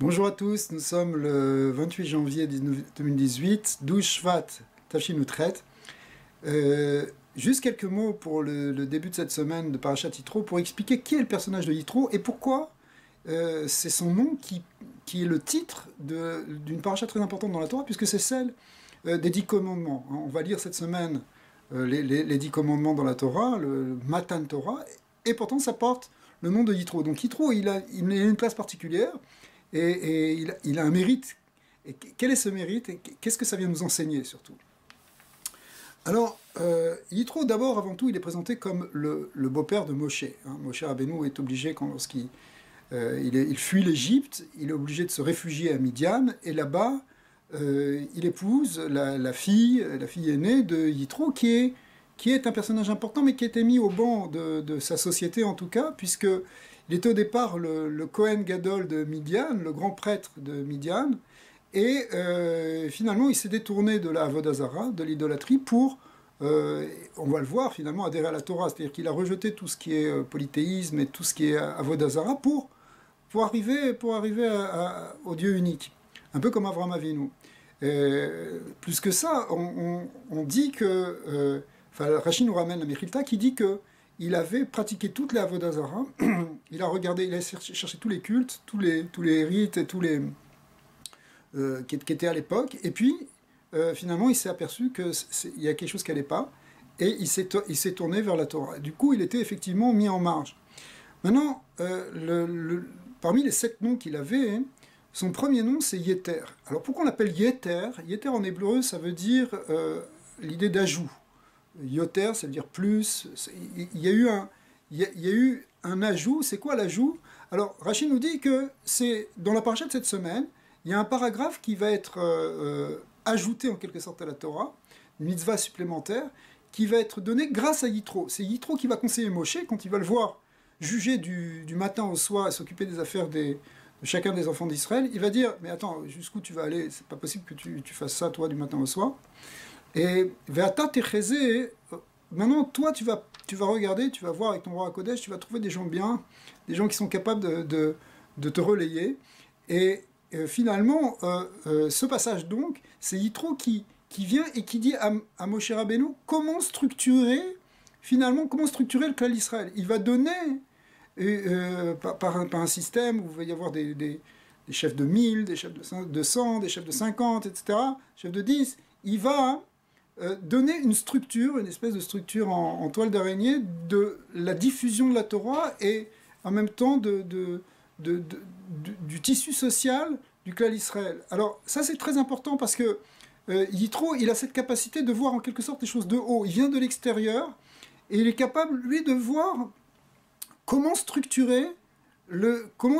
Bonjour à tous, nous sommes le 28 janvier 2018, 12 Shvat, Tafshin Utret. Juste quelques mots pour le début de cette semaine de Parashat Yitro, pour expliquer qui est le personnage de Yitro et pourquoi c'est son nom qui est le titre d'une parasha très importante dans la Torah, puisque c'est celle des 10 commandements. On va lire cette semaine les 10 commandements dans la Torah, le Matan Torah, et pourtant ça porte le nom de Yitro. Donc Yitro, il a une place particulière, et il a un mérite. Et quel est ce mérite et qu'est-ce que ça vient nous enseigner surtout? Alors, Yitro, d'abord, avant tout, il est présenté comme le beau-père de Moshe. Moshe Rabbeinu est obligé, lorsqu'il il fuit l'Égypte, il est obligé de se réfugier à Midian, et là-bas, il épouse la fille aînée de Yitro, qui est un personnage important, mais qui a été mis au banc de sa société en tout cas, puisqu'il était au départ le Kohen Gadol de Midian, le grand prêtre de Midian, et finalement il s'est détourné de la Avodah Zara, de l'idolâtrie, pour, on va le voir finalement, adhérer à la Torah, c'est-à-dire qu'il a rejeté tout ce qui est polythéisme et tout ce qui est Avodah Zara pour arriver au Dieu unique, un peu comme Avraham Avinu. Plus que ça, on dit que... Rashi nous ramène la Mechilta qui dit qu'il avait pratiqué toutes les Avodah Zara, il a cherché tous les cultes, tous les rites et tous les qui étaient à l'époque, et puis finalement il s'est aperçu qu'il y a quelque chose qui n'allait pas, et il s'est tourné vers la Torah. Du coup, il était effectivement mis en marge. Maintenant, parmi les 7 noms qu'il avait, son premier nom c'est Yeter. Alors pourquoi on l'appelle Yeter? Yeter en hébreu, ça veut dire l'idée d'ajout. Yoter, ça veut dire plus. Il y a eu un ajout. C'est quoi l'ajout? Alors, Rashi nous dit que c'est dans la paracha de cette semaine, il y a un paragraphe qui va être ajouté en quelque sorte à la Torah, une mitzvah supplémentaire, qui va être donné grâce à Yitro. C'est Yitro qui va conseiller Moshe quand il va le voir juger du matin au soir et s'occuper des affaires de chacun des enfants d'Israël. Il va dire, mais attends, jusqu'où tu vas aller? C'est pas possible que tu fasses ça, toi, du matin au soir. Et Ve'ata techezeh, maintenant toi tu vas regarder, tu vas voir avec ton roi Kodesh, tu vas trouver des gens bien, des gens qui sont capables de te relayer. Et finalement, ce passage donc, c'est Yitro qui vient et qui dit à Moshe Rabbeinu comment structurer le clan d'Israël. Il va donner par un système où il va y avoir des chefs de 1000, des chefs de 100, des chefs de 50, etc., chefs de 10. Il va donner une structure, une espèce de structure en toile d'araignée de la diffusion de la Torah et en même temps du tissu social du clan d'Israël. Alors ça c'est très important parce que Yitro, il a cette capacité de voir en quelque sorte les choses de haut. Il vient de l'extérieur et il est capable, lui, de voir comment structurer le clan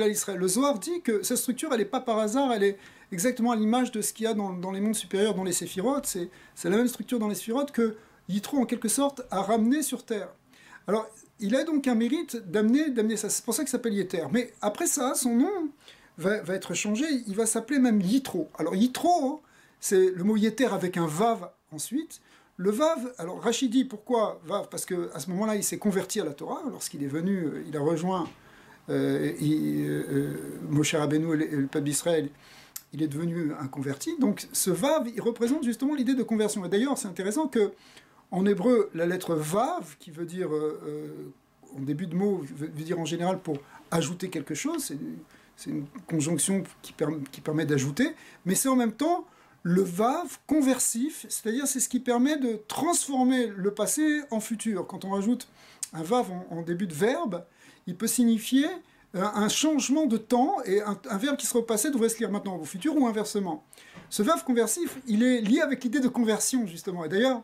d'Israël. Le Zohar dit que cette structure, elle n'est pas par hasard, elle est exactement à l'image de ce qu'il y a dans les mondes supérieurs, dans les séphirotes. C'est la même structure dans les séphirotes que Yitro, en quelque sorte, a ramené sur Terre. Alors, il a donc un mérite d'amener ça. C'est pour ça qu'il s'appelle Yeter. Mais après ça, son nom va être changé. Il va s'appeler même Yitro. Alors, Yitro, c'est le mot Yeter avec un Vav ensuite. Le Vav, alors Rachid dit pourquoi Vav? Parce qu'à ce moment-là, il s'est converti à la Torah. Lorsqu'il est venu, il a rejoint Moshe Rabbeinu et le peuple d'Israël. Il est devenu un converti. Donc ce Vav, il représente justement l'idée de conversion. Et d'ailleurs, c'est intéressant que en hébreu, la lettre Vav, qui veut dire, en début de mot, veut dire en général pour ajouter quelque chose, c'est une conjonction qui permet d'ajouter, mais c'est en même temps le Vav conversif, c'est-à-dire c'est ce qui permet de transformer le passé en futur. Quand on rajoute un Vav en début de verbe, il peut signifier un changement de temps, et un verbe qui serait au passé devrait se lire maintenant au futur ou inversement. Ce Vav conversif, il est lié avec l'idée de conversion, justement. Et d'ailleurs,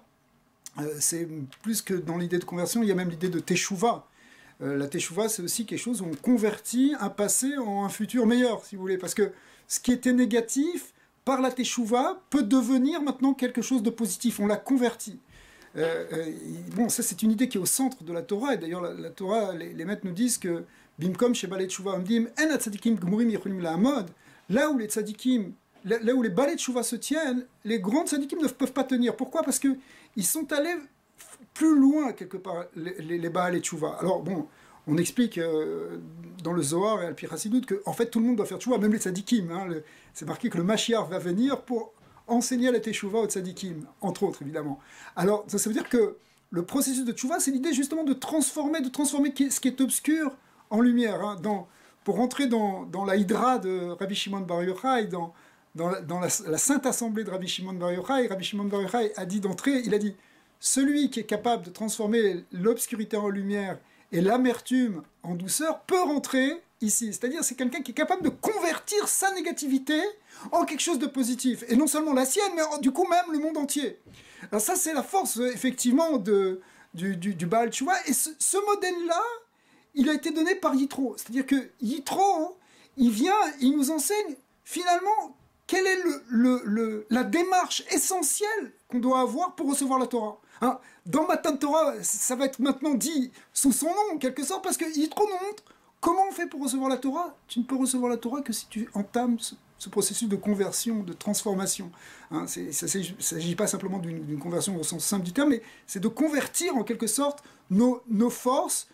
c'est plus que dans l'idée de conversion, il y a même l'idée de teshuva. La teshuva, c'est aussi quelque chose où on convertit un passé en un futur meilleur, si vous voulez. Parce que ce qui était négatif, par la teshuva, peut devenir maintenant quelque chose de positif. On l'a converti. Bon, ça c'est une idée qui est au centre de la Torah, et d'ailleurs la Torah, les maîtres nous disent que Bimkom Sheba Teshuva Amdim En Tzadikim Gmurim Yecholim La'amod, là où les tzadikim, là où les balais de Teshuva se tiennent, les grands tzadikim ne peuvent pas tenir. Pourquoi? Parce qu'ils sont allés plus loin quelque part, les balais de Teshuva. Alors bon, On explique dans le Zohar et Al-Pi Chassidut que en fait tout le monde doit faire tchouva, même les tzadikim. Hein, c'est marqué que le Mashiach va venir pour enseigner la teshuva aux tzadikim, entre autres évidemment. Alors ça veut dire que le processus de tchouva, c'est l'idée justement de transformer ce qui est obscur en lumière. Hein, pour rentrer dans la hydra de Rabbi Shimon Bar Yochai, dans la sainte assemblée de Rabbi Shimon Bar Yochai a dit d'entrée, il a dit celui qui est capable de transformer l'obscurité en lumière et l'amertume en douceur peut rentrer ici. C'est-à-dire c'est quelqu'un qui est capable de convertir sa négativité en quelque chose de positif. Et non seulement la sienne, mais du coup même le monde entier. Alors ça c'est la force effectivement du Baal Tshuva. Et ce modèle-là, il a été donné par Yitro. C'est-à-dire que Yitro, il vient, il nous enseigne finalement quelle est la démarche essentielle qu'on doit avoir pour recevoir la Torah. Hein, dans Matan Torah, ça va être maintenant dit sous son nom, en quelque sorte, parce que Yitro nous montre comment on fait pour recevoir la Torah. Tu ne peux recevoir la Torah que si tu entames ce processus de conversion, de transformation. Hein, il ne s'agit pas simplement d'une conversion au sens simple du terme, mais c'est de convertir en quelque sorte nos forces,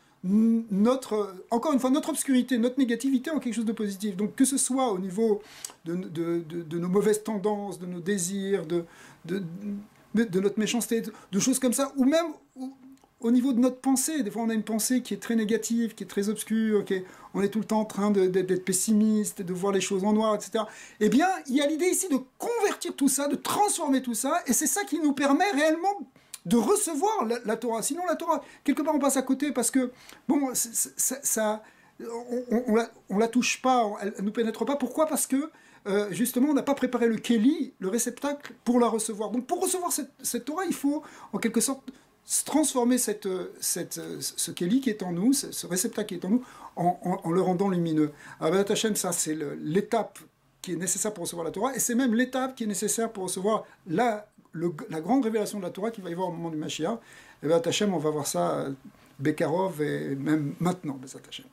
encore une fois, notre obscurité, notre négativité en quelque chose de positif. Donc que ce soit au niveau de nos mauvaises tendances, de nos désirs, de notre méchanceté, de choses comme ça, ou même au niveau de notre pensée. Des fois, on a une pensée qui est très négative, qui est très obscure, on est tout le temps en train d'être pessimiste, de voir les choses en noir, etc. Eh bien, il y a l'idée ici de convertir tout ça, de transformer tout ça, et c'est ça qui nous permet réellement de recevoir la Torah. Sinon, la Torah, quelque part, on passe à côté parce que, bon, on la touche pas, elle ne nous pénètre pas. Pourquoi ? Parce que, justement, on n'a pas préparé le Kéli, le réceptacle, pour la recevoir. Donc, pour recevoir cette Torah, il faut, en quelque sorte, transformer ce Kéli qui est en nous, ce réceptacle qui est en nous, en le rendant lumineux. Alors, B'ezrat Hashem, ça, c'est l'étape qui est nécessaire pour recevoir la Torah, et c'est même l'étape qui est nécessaire pour recevoir la grande révélation de la Torah qu'il va y avoir au moment du Mashiach. Et B'ezrat Hashem, on va voir ça Bekarov et même maintenant, B'ezrat Hashem.